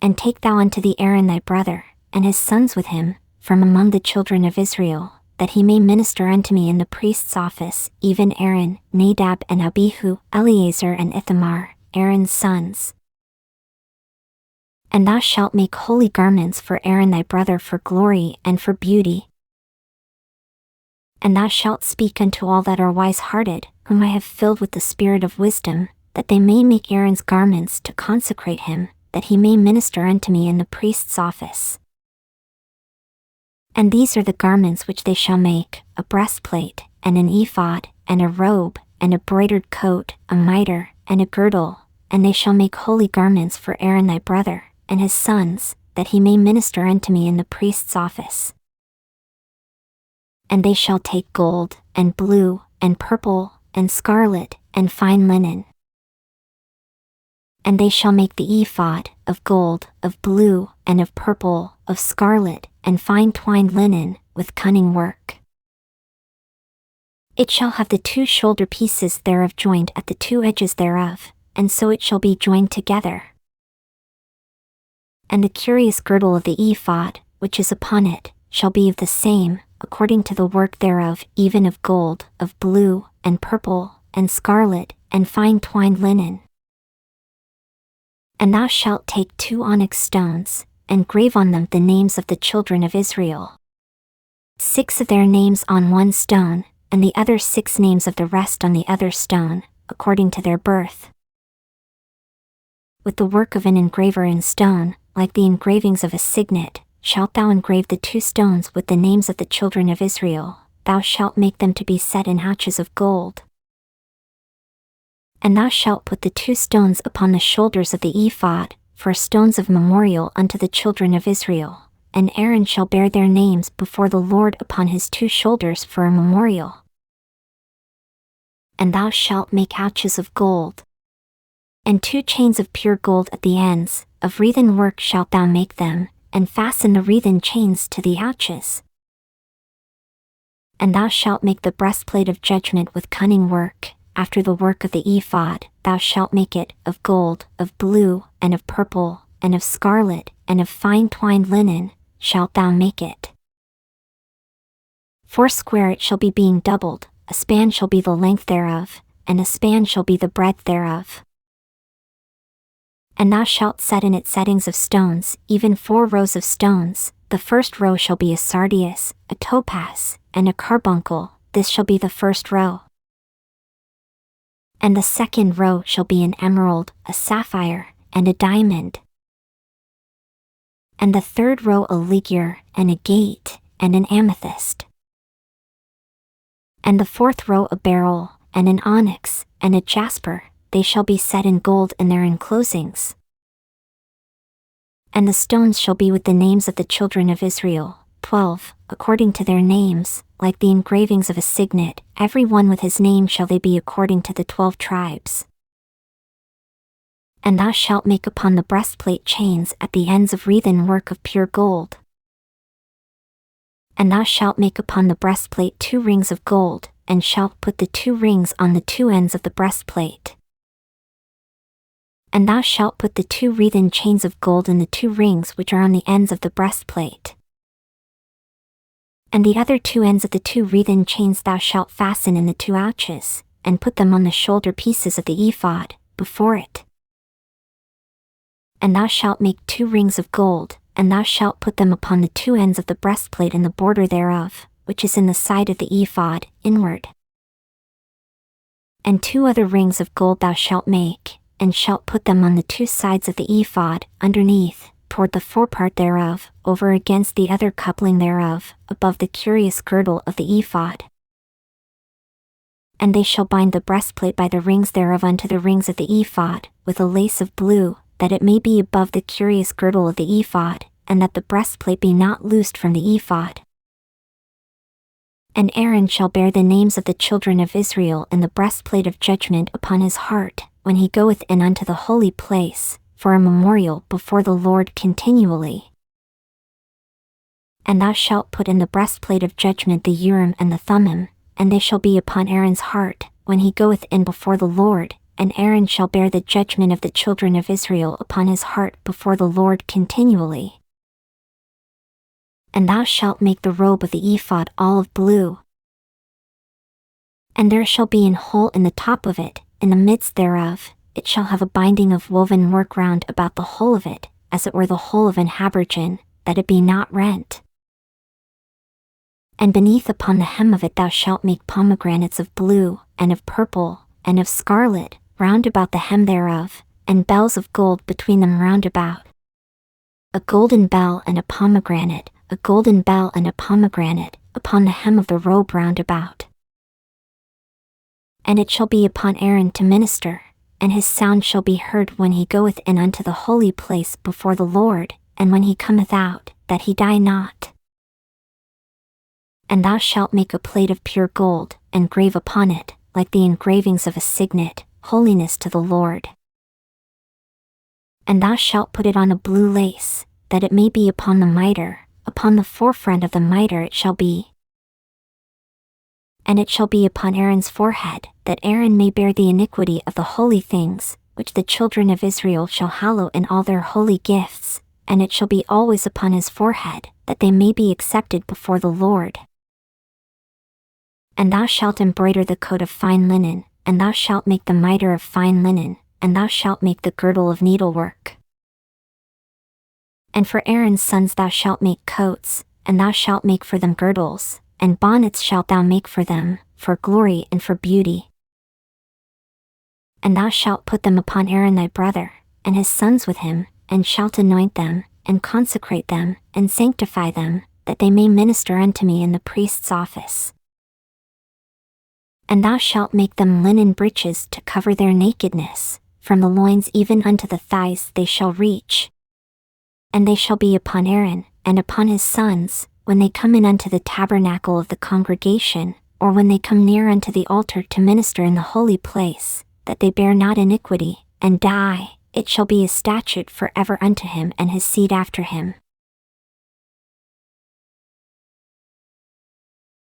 And take thou unto thee Aaron thy brother, and his sons with him, from among the children of Israel, that he may minister unto me in the priest's office, even Aaron, Nadab and Abihu, Eleazar and Ithamar, Aaron's sons. And thou shalt make holy garments for Aaron thy brother for glory and for beauty. And thou shalt speak unto all that are wise-hearted, whom I have filled with the spirit of wisdom, that they may make Aaron's garments to consecrate him, that he may minister unto me in the priest's office. And these are the garments which they shall make: a breastplate, and an ephod, and a robe, and a broidered coat, a mitre, and a girdle. And they shall make holy garments for Aaron thy brother, and his sons, that he may minister unto me in the priest's office. And they shall take gold, and blue, and purple, and scarlet, and fine linen. And they shall make the ephod, of gold, of blue, and of purple, of scarlet, and fine twined linen, with cunning work. It shall have the 2 shoulder pieces thereof joined at the 2 edges thereof, and so it shall be joined together. And the curious girdle of the ephod, which is upon it, shall be of the same, according to the work thereof, even of gold, of blue, and purple, and scarlet, and fine twined linen. And thou shalt take 2 onyx stones, and grave on them the names of the children of Israel. 6 of their names on one stone, and the other 6 names of the rest on the other stone, according to their birth. With the work of an engraver in stone, like the engravings of a signet, shalt thou engrave the 2 stones with the names of the children of Israel. Thou shalt make them to be set in pouches of gold. And thou shalt put the 2 stones upon the shoulders of the ephod, for stones of memorial unto the children of Israel, and Aaron shall bear their names before the Lord upon his 2 shoulders for a memorial. And thou shalt make pouches of gold. And 2 chains of pure gold at the ends, of wreathen work shalt thou make them, and fasten the wreathen chains to the pouches. And thou shalt make the breastplate of judgment with cunning work, after the work of the ephod. Thou shalt make it of gold, of blue, and of purple, and of scarlet, and of fine twined linen, shalt thou make it. 4 it shall be being doubled, a span shall be the length thereof, and a span shall be the breadth thereof. And thou shalt set in it settings of stones, even 4 rows of stones. The first row shall be a sardius, a topaz, and a carbuncle. This shall be the first row. And the second row shall be an emerald, a sapphire, and a diamond. And the third row a ligure, and a agate, and an amethyst. And the 4th row a beryl, and an onyx, and a jasper. They shall be set in gold in their enclosings. And the stones shall be with the names of the children of Israel, 12, according to their names, like the engravings of a signet. Every one with his name shall they be according to the 12 tribes. And thou shalt make upon the breastplate chains at the ends of wreathen work of pure gold. And thou shalt make upon the breastplate 2 rings of gold, and shalt put the 2 rings on the 2 ends of the breastplate. And thou shalt put the 2 wreathen chains of gold in the 2 rings which are on the ends of the breastplate. And the other 2 ends of the 2 wreathen chains thou shalt fasten in the 2 pouches, and put them on the shoulder pieces of the ephod, before it. And thou shalt make 2 rings of gold, and thou shalt put them upon the 2 ends of the breastplate in the border thereof, which is in the side of the ephod, inward. And 2 other rings of gold thou shalt make, and shalt put them on the 2 sides of the ephod, underneath, toward the forepart thereof, over against the other coupling thereof, above the curious girdle of the ephod. And they shall bind the breastplate by the rings thereof unto the rings of the ephod, with a lace of blue, that it may be above the curious girdle of the ephod, and that the breastplate be not loosed from the ephod. And Aaron shall bear the names of the children of Israel in the breastplate of judgment upon his heart, when he goeth in unto the holy place, for a memorial before the Lord continually. And thou shalt put in the breastplate of judgment the Urim and the Thummim, and they shall be upon Aaron's heart, when he goeth in before the Lord, and Aaron shall bear the judgment of the children of Israel upon his heart before the Lord continually. And thou shalt make the robe of the ephod olive blue. And there shall be an hole in the top of it, in the midst thereof, it shall have a binding of woven work round about the whole of it, as it were the whole of an habergeon, that it be not rent. And beneath upon the hem of it thou shalt make pomegranates of blue, and of purple, and of scarlet, round about the hem thereof, and bells of gold between them round about. A golden bell and a pomegranate, a golden bell and a pomegranate, upon the hem of the robe round about. And it shall be upon Aaron to minister, and his sound shall be heard when he goeth in unto the holy place before the Lord, and when he cometh out, that he die not. And thou shalt make a plate of pure gold, and grave upon it, like the engravings of a signet, holiness to the Lord. And thou shalt put it on a blue lace, that it may be upon the mitre, upon the forefront of the mitre it shall be. And it shall be upon Aaron's forehead, that Aaron may bear the iniquity of the holy things, which the children of Israel shall hallow in all their holy gifts, and it shall be always upon his forehead, that they may be accepted before the Lord. And thou shalt embroider the coat of fine linen, and thou shalt make the mitre of fine linen, and thou shalt make the girdle of needlework. And for Aaron's sons thou shalt make coats, and thou shalt make for them girdles, and bonnets shalt thou make for them, for glory and for beauty. And thou shalt put them upon Aaron thy brother, and his sons with him, and shalt anoint them, and consecrate them, and sanctify them, that they may minister unto me in the priest's office. And thou shalt make them linen breeches to cover their nakedness, from the loins even unto the thighs they shall reach. And they shall be upon Aaron, and upon his sons, when they come in unto the tabernacle of the congregation, or when they come near unto the altar to minister in the holy place, that they bear not iniquity, and die, it shall be a statute forever unto him and his seed after him.